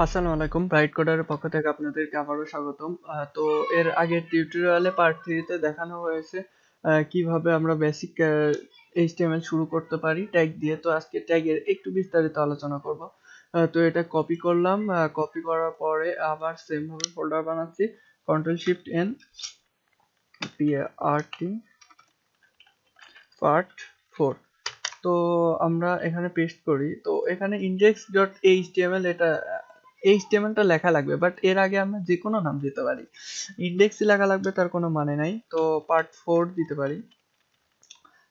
আসসালামু আলাইকুম, ব্রাইট কোডারের পক্ষ থেকে আপনাদেরকে আবারও স্বাগতম। তো এর আগের টিউটোরিয়ালে পার্ট 3 তে দেখানো হয়েছে কিভাবে আমরা বেসিক HTML শুরু করতে পারি ট্যাগ দিয়ে। তো আজকে ট্যাগের একটু বিস্তারিত আলোচনা করব। তো এটা কপি করলাম, কপি করার পরে আবার সেম ভাবে ফোল্ডার বানাচ্ছি, control shift N PART part 4। তো আমরা এখানে পেস্ট করি। তো এখানে index.html এটা HTML টা লেখা লাগবে, বাট এর আগে আমরা যে কোনো নাম দিতে পারি। ইন্ডেক্স লেখা লাগবে তার কোনো মানে নাই, তো পার্ট 4 দিতে পারি।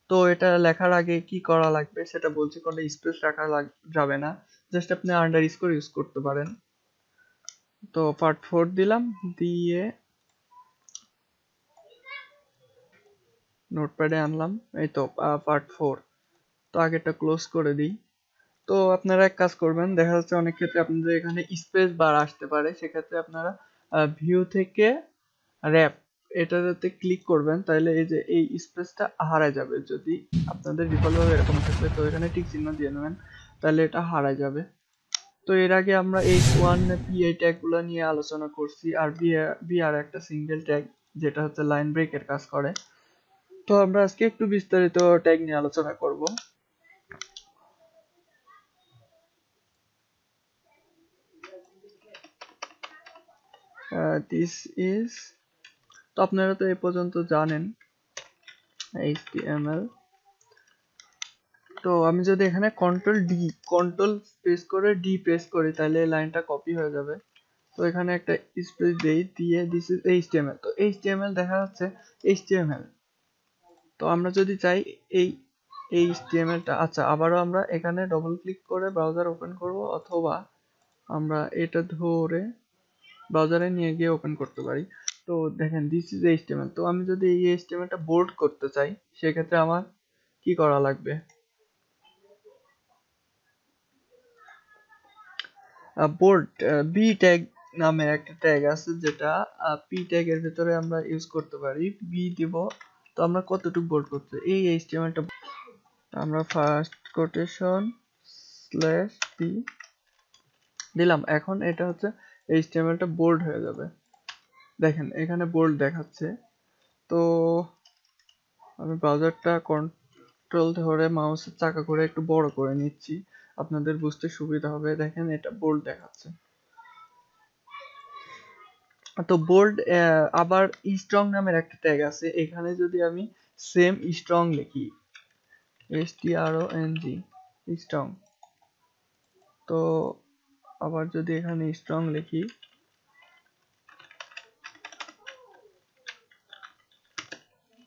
তো এটা লেখার আগে কি করা লাগবে সেটা বলছি, কোনো স্পেস রাখা যাবে না, জাস্ট আপনি আন্ডারস্কোর ইউজ করতে পারেন। তো পার্ট 4 দিলাম, দিয়ে নোটপ্যাডে আনলাম, এই তো পার্ট 4। তো আগেরটা ক্লোজ করে দিই। তো আপনারা এক কাজ করবেন, দেখা যাচ্ছে অনেক ক্ষেত্রে আপনাদের এখানে স্পেস বার আসতে পারে, সেক্ষেত্রে আপনারা ভিউ থেকে র্যাপ এটাতে ক্লিক করবেন, তাহলে এই যে এই স্পেসটা হারায় যাবে। যদি আপনাদের ডিফল্ট ভাবে এরকম থাকবে তো এখানে টিক চিহ্ন দিয়ে নেবেন, তাহলে এটা হারায় যাবে। তো এর আগে আমরা H1 PI ট্যাগ গুলো নিয়ে আলোচনা করছি, আর BR একটা সিঙ্গেল ট্যাগ যেটা হচ্ছে লাইন ব্রেকের কাজ করে। তো আমরা আজকে একটু বিস্তারিত ট্যাগ নিয়ে আলোচনা করব। দিস ইজ, তো আপনারা তো এই পর্যন্ত জানেন HTML। তো আমি যদি এখানে কন্ট্রোল প্রেস করে ডি প্রেস করি, তাহলে লাইনটা কপি হয়ে যাবে। তো এখানে একটা স্পেস দিয়ে দিস ইজ HTML। তো HTML দেখা যাচ্ছে HTML। তো আমরা যদি চাই এই HTML-টা, আচ্ছা আবারও আমরা এখানে ডবল ক্লিক করে ব্রাউজার ওপেন করব, অথবা আমরা এটা ধরে ব্রাউজারে নিয়ে গিয়ে ওপেন করতে পারি। তো দেখেন দিস ইজ HTML। তো আমি যদি এই HTML-টা বোল্ড করতে চাই, সেক্ষেত্রে আমার কি করা লাগবে? বোল্ড বি ট্যাগ নামে একটা ট্যাগ আছে, যেটা পি ট্যাগের ভিতরে আমরা ইউজ করতে পারি। বি দিব। তো আমরা কতটুকু বোল্ড করতে, এই HTML-টা আমরা ফার্স্ট কোটেশন স্ল্যাশ পি দিলাম। এখন এটা হচ্ছে HTML-টা বোল্ড হয়ে যাবে। দেখেন এখানে বোল্ড দেখাচ্ছে। তো আমি ব্রাউজারটা কন্ট্রোল ধরে মাউসের চাকা করে একটু বড় করে নিচ্ছি, আপনাদের বুঝতে সুবিধা হবে। দেখেন এটা বোল্ড দেখাচ্ছে। তো বোল্ড আবার স্ট্রং নামের একটা ট্যাগ আছে, এখানে যদি আমি সেম স্ট্রং লিখি, STRONG স্ট্রং, তো আবার যদি এখানে স্ট্রং লিখি,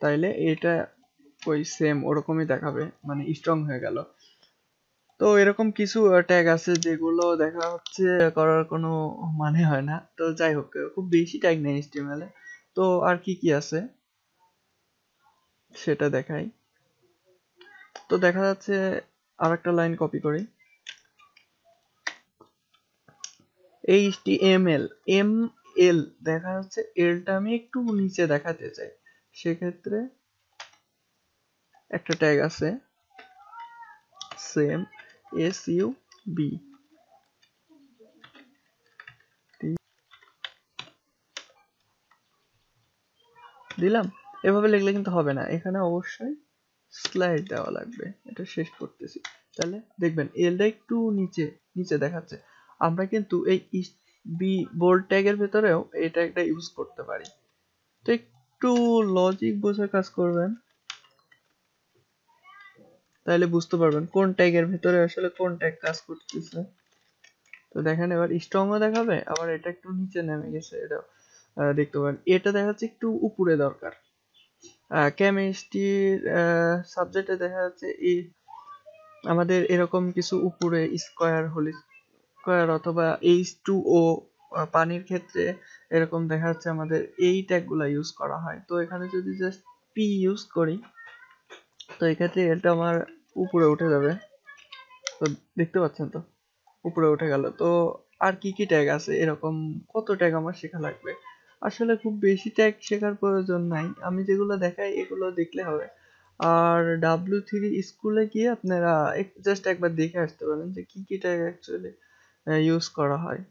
তাইলে এটা ওই সেম ওরকমই দেখাবে, মানে স্ট্রং হয়ে গেল। তো এরকম কিছু ট্যাগ আছে যেগুলো দেখা হচ্ছে করার কোনো মানে হয় না। তো যাই হোক, খুব বেশি ট্যাগ নেই HTML এ। তো আর কি কি আছে সেটা দেখাই। তো দেখা যাচ্ছে আরেকটা লাইন কপি করি, HTML ML দেখা যাচ্ছে, এলটা আমি একটু নিচে দেখাতে চাই, সেক্ষেত্রে একটা ট্যাগ আছে সেম SUB দিলাম। এভাবে লিখলে কিন্তু হবে না, এখানে অবশ্যই স্লাইড দেওয়া লাগবে। এটা শেষ করতেছি, তাহলে দেখবেন এলটা একটু নিচে নিচে দেখাচ্ছে। আমরা কিন্তু এই বি বোল্ড ট্যাগের ভেতরেও এই ট্যাগটা ইউজ করতে পারি। তো একটু লজিক বুঝে কাজ করবেন, তাহলে বুঝতে পারবেন কোন ট্যাগের ভিতরে আসলে কোন ট্যাগ কাজ করতেছে। তো দেখেন এবার স্ট্রংও দেখাবে, আবার এটা একটু নিচে নেমে গেছে, এটা দেখতে পারেন। এটা দেখাচ্ছে একটু উপরে দরকার। কেমিস্ট্রির সাবজেক্টে দেখা যাচ্ছে এই আমাদের এরকম কিছু উপরে স্কয়ার হোল স্কয়ার অথবা H2O পানির ক্ষেত্রে এরকম দেখা যাচ্ছে আমাদের এই ট্যাগগুলা ইউজ করা হয়। তো এখানে যদি জাস্ট পি ইউজ করি, তো এক্ষেত্রে এটা আমার উপরে উঠে যাবে। তো দেখতে পাচ্ছেন তো উপরে উঠে গেল। তো আর কি কি ট্যাগ আছে, এরকম কত ট্যাগ আমার শেখা লাগবে? আসলে খুব বেশি ট্যাগ শেখার প্রয়োজন নাই, আমি যেগুলো দেখাই এগুলো দেখলে হবে। আর W3 স্কুলে গিয়ে আপনারা জাস্ট একবার দেখে আসতে পারেন যে কি কি ট্যাগ অ্যাকচুয়ালি ইউজ করা হয়।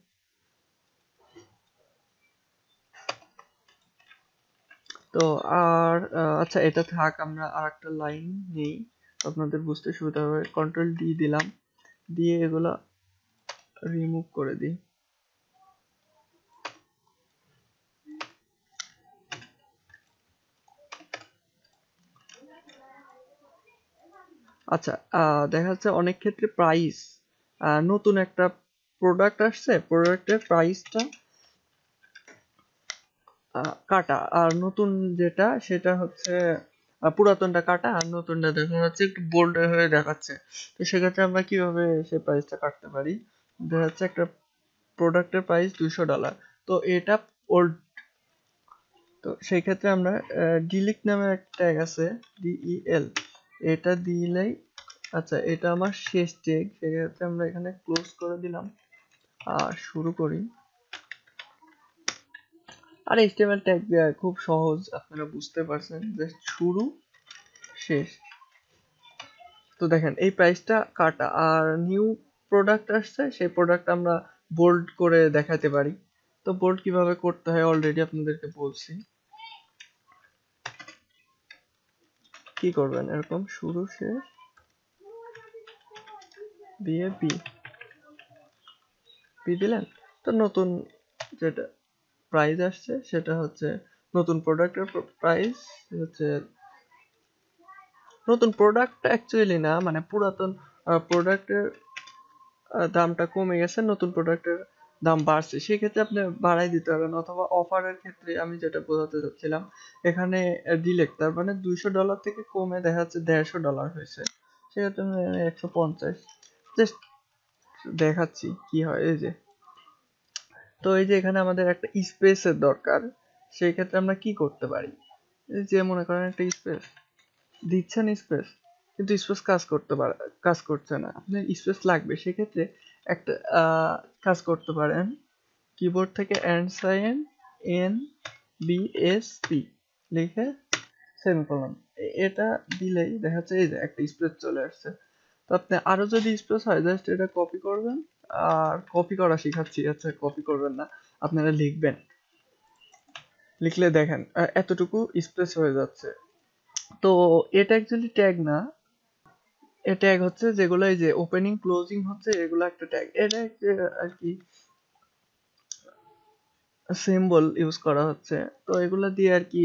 তো আর আচ্ছা এটা থাক, আমরা আরেকটা লাইন নেই আপনাদের বুঝতে সুবিধা হবে। কন্ট্রোল ডি দিলাম, দিয়ে এগুলা রিমুভ করে দিই। আচ্ছা দেখা যাচ্ছে অনেক ক্ষেত্রে প্রাইস, নতুন একটা প্রোডাক্ট আসছে, প্রোডাক্টের প্রাইসটা কাটা, আর নতুন যেটা সেটা হচ্ছে পুরাতনটা কাটা, আর নতুনটা দেখা যাচ্ছে একটু বোল্ড হয়ে দেখাচ্ছে। তো সেক্ষেত্রে আমরা কিভাবে সেই প্রাইসটা কাটতে পারি? দেখা যাচ্ছে একটা প্রোডাক্টের প্রাইস $200, তো এটা ওল্ড, তো সেই ক্ষেত্রে আমরা ডিলিট নামে একটা ট্যাগ আছে, DEL, এটা দিলেই, আচ্ছা এটা আমার শেষ ট্যাগ, সেক্ষেত্রে আমরা এখানে ক্লোজ করে দিলাম আর শুরু করি। আর HTML ট্যাগ খুব সহজ, আপনারা বুঝতে পারছেন, জাস্ট শুরু শেষ। তো দেখেন এই প্রাইসটা কাটা, আর নিউ প্রোডাক্ট আসছে, সেই প্রোডাক্ট আমরা বোল্ড করে দেখাতে পারি। তো বোল্ড কিভাবে করতে হয় অলরেডি আপনাদেরকে বলছি। কি করবেন, এরকম শুরু শেষ দিয়ে পি দিলেন, তো নতুন যেটা প্রাইস আসছে সেটা হচ্ছে নতুন প্রোডাক্টের প্রাইস হচ্ছে, নতুন প্রোডাক্ট অ্যাকচুয়ালি না, মানে পুরাতন প্রোডাক্টের দামটা কমে গেছে, নতুন প্রোডাক্টের দাম বাড়ছে, সেক্ষেত্রে আপনি বাড়াই দিতে পারেন। অথবা অফারের ক্ষেত্রে আমি যেটা বোঝাতে চাচ্ছিলাম, এখানে ডিলেক্ট, তার মানে $200 থেকে কমে দেখা যাচ্ছে $150 হয়েছে, সেক্ষেত্রে আমি 150 জাস্ট দেখাচ্ছি কি হয়। এই যে, তো এই যে এখানে আমাদের একটা স্পেসের দরকার, সেই ক্ষেত্রে আমরা কি করতে পারি? এই যে মনে করেন একটা স্পেস দিচ্ছেন, স্পেস কিন্তু স্পেস কাজ করছে না, আপনার স্পেস লাগবে, সেক্ষেত্রে একটা কাজ করতে পারেন, কিবোর্ড থেকে & NBSP লিখে সেমিকোলন, এটা দিলেই দেখা যাচ্ছে এই যে একটা স্পেস চলে আসছে। তো আপনি আরো যদি স্পেস হয়, জাস্ট এটা কপি করবেন, আর কপি করা শিখাচ্ছি, আচ্ছা কপি করবেন না, আপনারা লিখবেন, লিখলে দেখেন এতটুকু স্পেস হয়ে যাচ্ছে। তো এটা অ্যাকচুয়ালি ট্যাগ না, এটা ট্যাগ হচ্ছে যেগুলো এই যে ওপেনিং ক্লোজিং হচ্ছে, এগুলো একটা ট্যাগ, এটা আর কি সিম্বল ইউজ করা হচ্ছে। তো এগুলো দিয়ে আর কি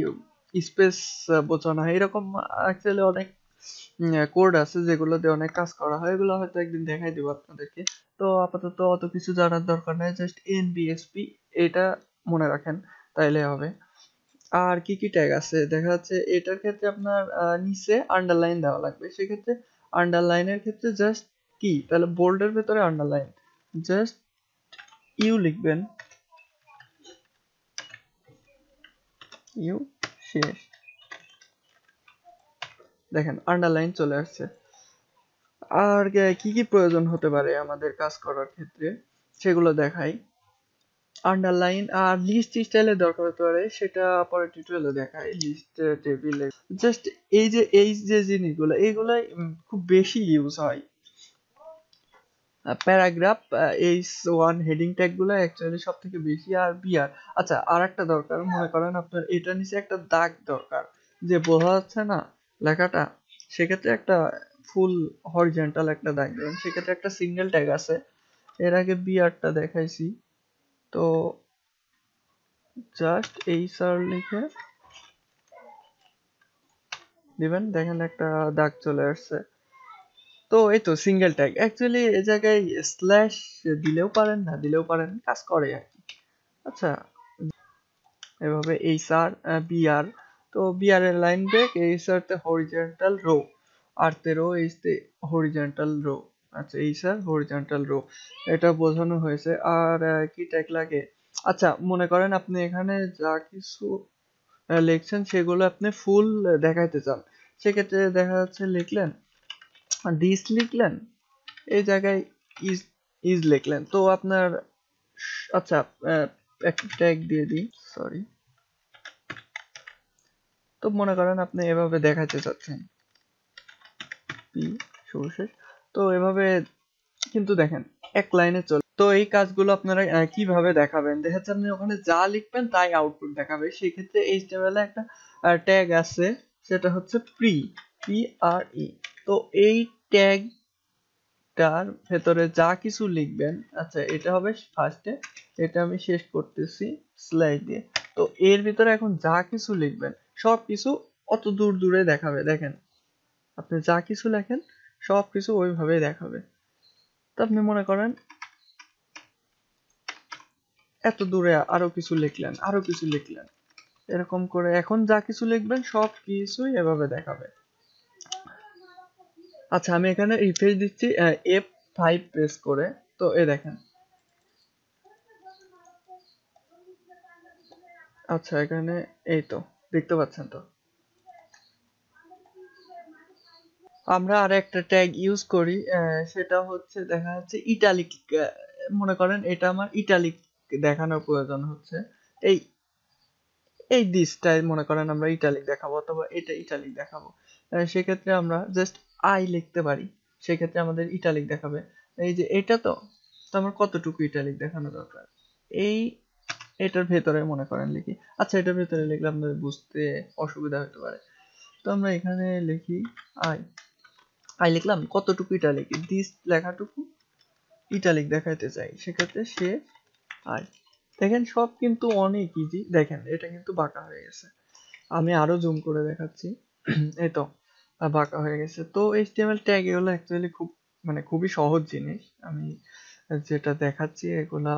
স্পেস বোঝানো হয়, এরকম অ্যাকচুয়ালি অনেক কোড আছে যেগুলো দিয়ে অনেক কাজ করা হয়, এগুলো হয়তো একদিন দেখাই দিব আপনাদেরকে। তো আপাতত অত কিছু জানার দরকার নাই, জাস্ট NBSP এটা মনে রাখেন তাইলে হবে। আর কি কি ট্যাগ আছে দেখা যাচ্ছে, এটার ক্ষেত্রে আপনার নিচে আন্ডারলাইন দেওয়া লাগবে, সেক্ষেত্রে আন্ডারলাইনের ক্ষেত্রে জাস্ট কি, তাহলে বোল্ডের ভেতরে আন্ডারলাইন, জাস্ট ইউ লিখবেন, ইউ শেষ, দেখেন আন্ডারলাইন চলে আসছে। আর কি কি প্রয়োজন হতে পারে আমাদের কাজ করার ক্ষেত্রে সেগুলো দেখাই। আন্ডারলাইন আর লিস্ট স্টাইলের দরকার হতে পারে, সেটা পরে টিউটোরিয়ালে দেখাই, লিস্ট টেবিল, জাস্ট এই যে জিনিসগুলো এইগুলাই খুব বেশি ইউজ হয়। প্যারাগ্রাফ, H1 হেডিং ট্যাগ গুলো অ্যাকচুয়ালি সব থেকে বেশি, আর বিআর। আচ্ছা আর একটা দরকার, মনে করেন আপনার এটা নিচে একটা দাগ দরকার, যে বোঝা যাচ্ছে না লেখাটা, সেক্ষেত্রে একটা ফুল হরিজন্টাল একটা দাগ দেবেন, সেক্ষেত্রে একটা সিঙ্গেল ট্যাগ আছে, এর আগে বিআরটা দেখাইছি। তো জাস্ট এই স্যার লিখে দিবেন, দেখেন একটা দাগ চলে আসছে। তো এই তো সিঙ্গেল ট্যাগ, অ্যাকচুয়ালি এই জায়গায় স্ল্যাশ দিলেও পারেন, না দিলেও পারেন, কাজ করে আর কি। আচ্ছা এভাবে এইচআর বিআর, তো বিআর এর লাইন ব্রেক, এইচআর তে হরিজন্টাল রো, আর তে রো, এইচ তে হরিজন্টাল রো। আচ্ছা এইচআর হরিজন্টাল রো, এটা বোঝানো হয়েছে। আর কি ট্যাগ লাগে, আচ্ছা মনে করেন আপনি এখানে যা কিছু লিখছেন সেগুলো আপনি ফুল দেখাইতে চান, সেক্ষেত্রে দেখা যাচ্ছে লিখলেন দিস, লিখলেন এই জায়গায় ইজ, লিখলেন, তো আপনার আচ্ছা একটা ট্যাগ দিয়ে দিই, সরি। তো মনে করেন আপনি এভাবে দেখাতে চাচ্ছেন পি সর্বশেষ, তো এভাবে কিন্তু দেখেন এক লাইনে চলে। তো এই কাজগুলো আপনারা কিভাবে দেখাবেন, দেখা যাচ্ছে আপনি ওখানে যা লিখবেন তাই আউটপুট দেখাবে, সেই ক্ষেত্রে HTML এ একটা ট্যাগ আছে, সেটা হচ্ছে PRE। তো এই ট্যাগটার ভেতরে যা কিছু লিখবেন, আচ্ছা এটা হবে ফার্স্টে, এটা আমি শেষ করতেছি স্ল্যাশ দিয়ে। তো এর ভিতরে এখন যা কিছু লিখবেন সব কিছু অত দূর দূরে দেখাবে। দেখেন আপনি যা কিছু লেখেন সব কিছু ওইভাবেই দেখাবে। তো আপনি মনে করেন এত দূরে আরো কিছু লিখলেন, আরো কিছু লিখলেন, এরকম করে এখন যা কিছু লিখবেন সব কিছুই এভাবে দেখাবে। আচ্ছা আমি এখানে রিফ্রেশ দিচ্ছি F5 প্রেস করে। তো এ দেখেন, আচ্ছা এখানে এই তো দেখতে পাচ্ছেন। তো আমরা আর একটা ট্যাগ ইউজ করি, সেটা হচ্ছে দেখা যাচ্ছে ইটালিক। মনে করেন এটা আমার ইটালিক দেখানোর প্রয়োজন হচ্ছে, এই এই দিসটাই মনে করেন আমরা ইটালিক দেখাবো অথবা এটা ইটালিক দেখাবো। সেক্ষেত্রে আমরা জাস্ট আই লিখতে পারি, সেক্ষেত্রে আমাদের ইটালিক দেখাবে। এই যে এটা তো, তো আমার কতটুকু ইটালিক দেখানো দরকার, এই এটার ভেতরে মনে করেন লিখি। আচ্ছা এটার ভেতরে লিখলে আপনাদের বুঝতে অসুবিধা হতে পারে, তো আমরা এখানে লিখি আই। আই লিখলাম, কতটুকু ইটালিক, দিস লেখাটুকু ইটালিক দেখাইতে চাই, সেক্ষেত্রে সে আই। দেখেন সব কিন্তু অনেক ইজি। দেখেন এটা কিন্তু বাঁকা হয়ে গেছে, আমি আরো জুম করে দেখাচ্ছি। এই তো বাঁকা হয়ে গেছে। তো HTML ট্যাগ এগুলো অ্যাকচুয়ালি খুব মানে খুবই সহজ জিনিস। আমি যেটা দেখাচ্ছি এগুলা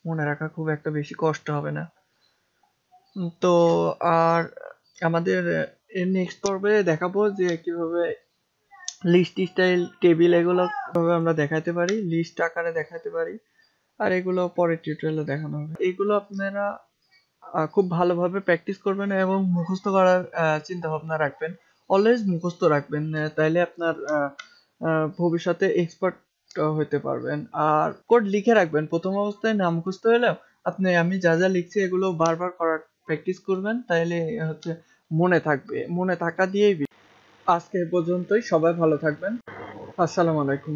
মনে রাখা খুব একটা বেশি কষ্ট হবে না। তো আর আমাদের এর নেক্সট পর্বে দেখাবো যে কিভাবে লিস্ট স্টাইল টেবিল এগুলো কিভাবে আমরা দেখাতে পারি, লিস্ট আকারে দেখাতে পারি। আর এগুলো পরের টিউটোরিয়ালে দেখানো হবে। এগুলো আপনারা খুব ভালোভাবে প্র্যাকটিস করবেন এবং মুখস্থ করার চিন্তা ভাবনা রাখবেন। অলওয়েজ মুখস্থ রাখবেন, তাইলে আপনার ভবিষ্যতে এক্সপার্ট হতে পারবেন। আর কোড লিখে রাখবেন, প্রথম অবস্থায় না মুখস্থ হলেও আপনি আমি যা যা লিখছি এগুলো বারবার করার প্র্যাকটিস করবেন, তাইলে হচ্ছে মনে থাকবে। মনে থাকা দিয়েই আজকে এ পর্যন্তই। সবাই ভালো থাকবেন। আসসালামু আলাইকুম।